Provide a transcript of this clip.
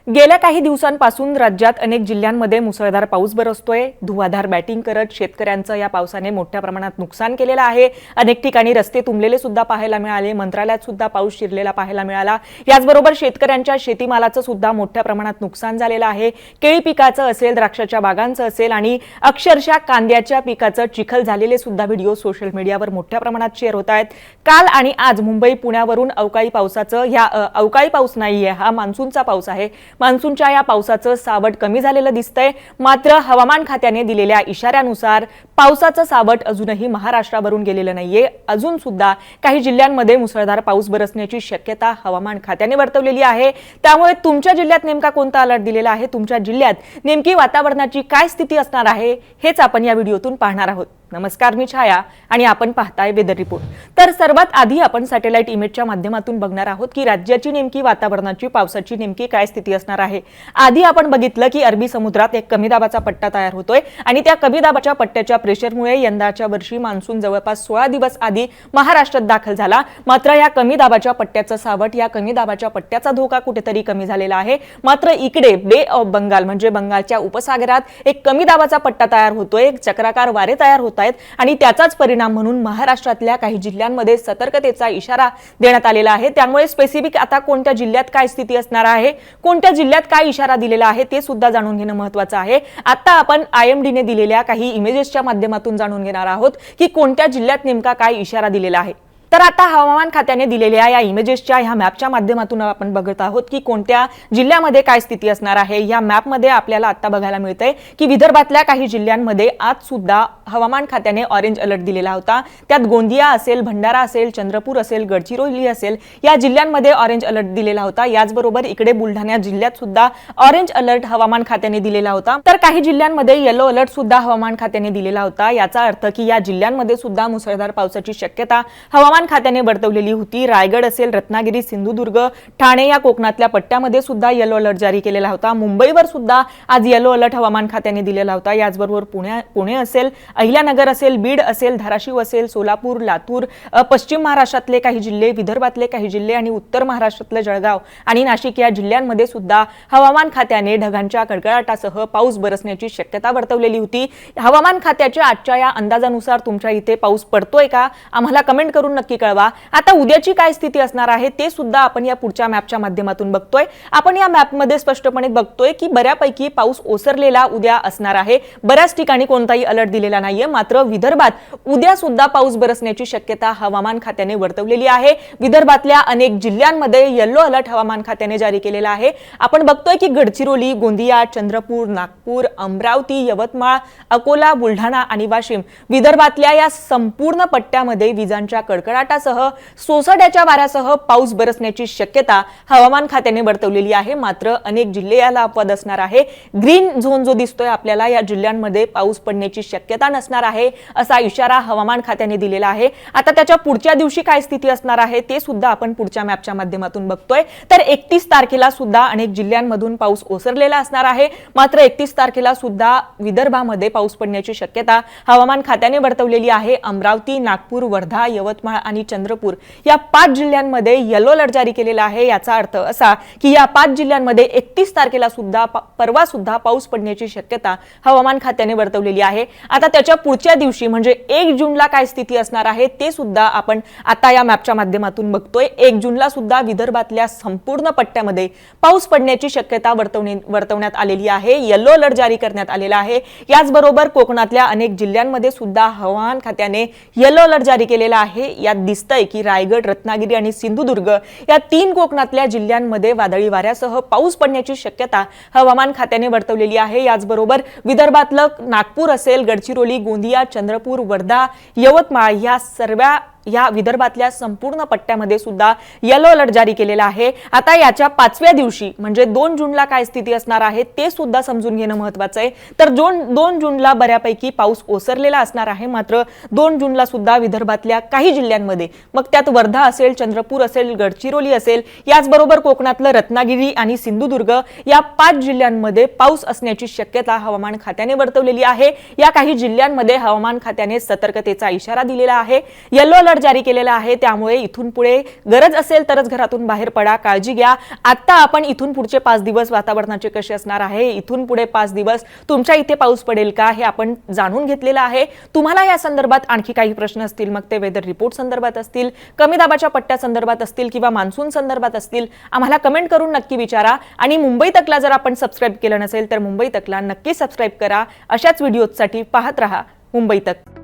गेल्या काही दिवसांपासून राज्यात अनेक जिल्ह्यांमध्ये मुसळधार पाऊस बरसतोय। धुवाधार बॅटिंग करत शेतकऱ्यांचं या पावसाने मोठ्या प्रमाणात नुकसान केलेलं आहे। अनेक ठिकाणी रस्ते तुंबलेले सुद्धा पाहायला मिळाले, मंत्रालयात सुद्धा पाऊस शिरलेला पाहायला मिळाला। याचबरोबर शेतकऱ्यांच्या शेतीमालाचं सुद्धा मोठ्या प्रमाणात नुकसान झालेलं आहे। केळी पिकाचं असेल, द्राक्षाच्या बागांचं असेल आणि अक्षरशः कांद्याच्या पिकाचं चिखल झालेले सुद्धा व्हिडिओ सोशल मीडियावर मोठ्या प्रमाणात शेअर होत आहेत। काल आणि आज मुंबई पुण्यावरून अवकाळी पाऊस नाहीये, हा मान्सूनचा पाऊस आहे। मान्सूनच्या या पावसाचं सावट कमी झालेलं दिसतंय, मात्र हवामान खात्याने दिलेल्या इशाऱ्यानुसार पावसाचं सावट अजूनही महाराष्ट्रावरून गेलेलं नाहीये। अजून सुद्धा काही जिल्ह्यांमध्ये मुसळधार पाऊस बरसण्याची शक्यता हवामान खात्याने वर्तवलेली आहे। त्यामुळे तुमच्या जिल्ह्यात नेमका कोणता अलर्ट दिलेला आहे, तुमच्या जिल्ह्यात नेमकी वातावरणाची काय स्थिती असणार आहे, हेच आपण या व्हिडिओतून पाहणार आहोत। नमस्कार, मी छाया आणि आपण पाहताय वेदर रिपोर्ट। तर सर्वात आधी आपण सॅटेलाइट इमेजच्या माध्यमातून बघणार आहोत की राज्याची नेमकी वातावरणाची, पावसाची नेमकी काय स्थिती असणार आहे। आधी आपण बघितलं की अरबी समुद्रात एक कमी दाबाचा पट्टा तयार होतोय आणि त्या कमी दाबाच्या पट्ट्याच्या प्रेशरमुळे यंदाच्या वर्षी मान्सून जवळपास 16 दिवस आधी महाराष्ट्रात दाखल झाला। मात्र या कमी दाबाच्या पट्ट्याचं सावट, या कमी दाबाच्या पट्ट्याचा धोका कुठेतरी कमी झालेला आहे। मात्र इकडे बे ऑफ बंगाल म्हणजे बंगालच्या उपसागरात एक कमी दाबाचा पट्टा तयार होतोय, चक्राकार वारे तयार होत आहेत आणि त्याचाच परिणाम म्हणून महाराष्ट्रातल्या काही जिल्ह्यांमध्ये सतर्कतेचा इशारा देण्यात आलेला आहे। त्यामुळे स्पेसिफिक आता कोणत्या जिल्ह्यात काय स्थिती असणार आहे, कोणत्या जिल्ह्यात काय इशारा दिलेला आहे ते सुद्धा जाणून घेणं महत्त्वाचं आहे। आता आपण IMD ने दिलेल्या काही इमेजेसच्या माध्यमातून जाणून घेणार आहोत की कोणत्या जिल्ह्यात नेमका काय इशारा दिलेला आहे। तर आता हवामान खात्याने दिलेल्या या इमेजेसच्या ह्या मॅपच्या माध्यमातून आपण बघत आहोत की कोणत्या जिल्ह्यामध्ये काय स्थिती असणार आहे। या मॅपमध्ये आपल्याला आता बघायला मिळतंय की विदर्भातल्या काही जिल्ह्यांमध्ये आज सुद्धा हवामान खात्याने ऑरेंज अलर्ट दिलेला होता। त्यात गोंदिया असेल, भंडारा असेल, चंद्रपूर असेल, गडचिरोली असेल, या जिल्ह्यांमध्ये ऑरेंज अलर्ट दिलेला होता। याचबरोबर इकडे बुलढाणा जिल्ह्यात सुद्धा ऑरेंज अलर्ट हवामान खात्याने दिलेला होता। तर काही जिल्ह्यांमध्ये येलो अलर्ट सुद्धा हवामान खात्याने दिलेला होता। याचा अर्थ की या जिल्ह्यांमध्ये सुद्धा मुसळधार पावसाची शक्यता हवामान खात्याने वर्तवलेली होती। रायगड असेल, रत्नागिरी, सिंधुदुर्ग, ठाणे या कोकणातल्या पट्ट्यामध्ये सुद्धा येलो अलर्ट जारी केलेला होता। मुंबईवर सुद्धा आज येलो अलर्ट हवामान खात्याने दिलेला होता। याचबरोबर पुणे असेल, अहिल्यानगर असेल, बीड असेल, धाराशिव असेल, सोलापूर, लातूर, पश्चिम महाराष्ट्रातले काही जिल्हे, विदर्भातले काही जिल्हे आणि उत्तर महाराष्ट्रातले जळगाव आणि नाशिक या जिल्ह्यांमध्ये सुद्धा हवामान खात्याने ढगांच्या कडकडाटासह पाऊस बरसण्याची शक्यता वर्तवलेली होती। हवामान खात्याच्या आजच्या या अंदाजानुसार तुमच्या इथे पाऊस पडतोय का, आम्हाला कमेंट करून नक्की कळवा। आता उद्याची काय स्थिती असणार आहे ते सुद्धा आपण या पुढच्या मॅपच्या माध्यमातून बघतोय। आपण या मॅपमध्ये स्पष्टपणे बघतोय की बऱ्यापैकी पाऊस ओसरलेला उद्या असणार आहे। बऱ्याच ठिकाणी कोणताही अलर्ट दिलेला नाहीये, मात्र विदर्भात उद्या सुद्धा पाऊस बरसण्याची शक्यता हवामान खात्याने वर्तवलेली आहे। विदर्भातल्या अनेक जिल्ह्यांमध्ये येलो अलर्ट हवामान खात्याने जारी केलेला आहे। आपण बघतोय की गडचिरोली, गोंदिया, चंद्रपूर, नागपूर, अमरावती, यवतमाळ, अकोला, बुलढाणा आणि वाशिम विदर्भातल्या या संपूर्ण पट्ट्यामध्ये विजांच्या कडकडाटासह सोसाट्याच्या वाऱ्यासह पाऊस बरसण्याची शक्यता हवामान खात्याने वर्तवलेली आहे। मात्र अनेक जिल्हे याला अपवाद असणार आहे। ग्रीन झोन जो दिसतोय आपल्याला, या जिल्ह्यांमध्ये पाऊस पडण्याची शक्यता नसणार आहे असा इशारा हवामान खात्याने दिलेला आहे। आता त्याच्या पुढच्या दिवशी काय स्थिती असणार आहे ते सुद्धा आपण पुढच्या मॅपच्या माध्यमातून बघतोय। तर 31 तारखेला सुद्धा अनेक जिल्ह्यांमधून पाऊस ओसरलेला असणार आहे। मात्र 31 तारखेला सुद्धा विदर्भामध्ये पाऊस पडण्याची शक्यता हवामान खात्याने वर्तवलेली आहे। अमरावती, नागपूर, वर्धा, यवतमाळ आणि चंद्रपूर या 5 जिल्ह्यांमध्ये येलो अलर्ट जारी केलेला आहे। याचा अर्थ असा की या 5 जिल्ह्यांमध्ये 31 तारखेला सुद्धा परवा सुद्धा पाऊस पडण्याची शक्यता हवामान खात्याने वर्तवलेली आहे। आता त्याच्या पुढच्या दिवशी म्हणजे 1 जूनला काय स्थिती असणार आहे ते सुद्धा आपण आता या मॅपच्या माध्यमातून बघतोय। 1 जूनला सुद्धा विदर्भातल्या संपूर्ण पट्ट्यामध्ये पाऊस पडण्याची शक्यता वर्तवण्यात आलेली आहे। येलो अलर्ट जारी करण्यात आलेला आहे। याचबरोबर कोकणातल्या अनेक जिल्ह्यांमध्ये सुद्धा हवामान खात्याने येलो अलर्ट जारी केलेला आहे। यात दिसतंय की रायगड, रत्नागिरी आणि सिंधुदुर्ग या 3 कोकणातल्या जिल्ह्यांमध्ये वादळी वाऱ्यासह पाऊस पडण्याची शक्यता हवामान खात्याने वर्तवलेली आहे। याचबरोबर विदर्भातलं नागपूर असेल, गडचिरोली, गोंदिया, चंद्रपूर, वर्धा, यवतमाळ या विदर्भातल्या संपूर्ण पट्ट्यामध्ये सुद्धा येलो अलर्ट जारी केलेला आहे। आता याच्या 5व्या दिवशी म्हणजे 2 जूनला काय स्थिती असणार आहे ते सुद्धा समजून घेणं महत्त्वाचं आहे। तर 2 जूनला बऱ्यापैकी पाऊस ओसरलेला असणार आहे। मात्र 2 जूनला सुद्धा विदर्भातल्या काही जिल्ह्यांमध्ये, मग त्यात वर्धा असेल, चंद्रपूर असेल, गडचिरोली असेल, याचबरोबर कोकणातलं रत्नागिरी आणि सिंधुदुर्ग या 5 जिल्ह्यांमध्ये पाऊस असण्याची शक्यता हवामान खात्याने वर्तवलेली आहे। या काही जिल्ह्यांमध्ये हवामान खात्याने सतर्कतेचा इशारा दिलेला आहे। येलो अलर्ट अलर्ट जारी केलेला आहे, त्यामुळे इथून पुढे गरज असेल तरच घरातून बाहेर पडा, काळजी घ्या. आता आपण इथून पुढचे 5 दिवस वातावरणाचे कसे असणार आहे, इथून पुढे 5 दिवस तुमच्या इथे पाऊस पडेल का, हे आपण जाणून घेतलेलं आहे. तुम्हाला या संदर्भात आणखी काही प्रश्न असतील, मग ते वेदर रिपोर्ट संदर्भात असतील, कमी दाबाच्या पट्ट्या संदर्भात असतील किंवा मान्सून संदर्भात असतील, आम्हाला कमेंट करून नक्की विचारा. आणि मुंबई तकला जर आपण सबस्क्राईब केलं नसेल तर मुंबई तकला नक्की सबस्क्राईब करा. अशाच व्हिडिओसाठी पाहत रहा मुंबई तक.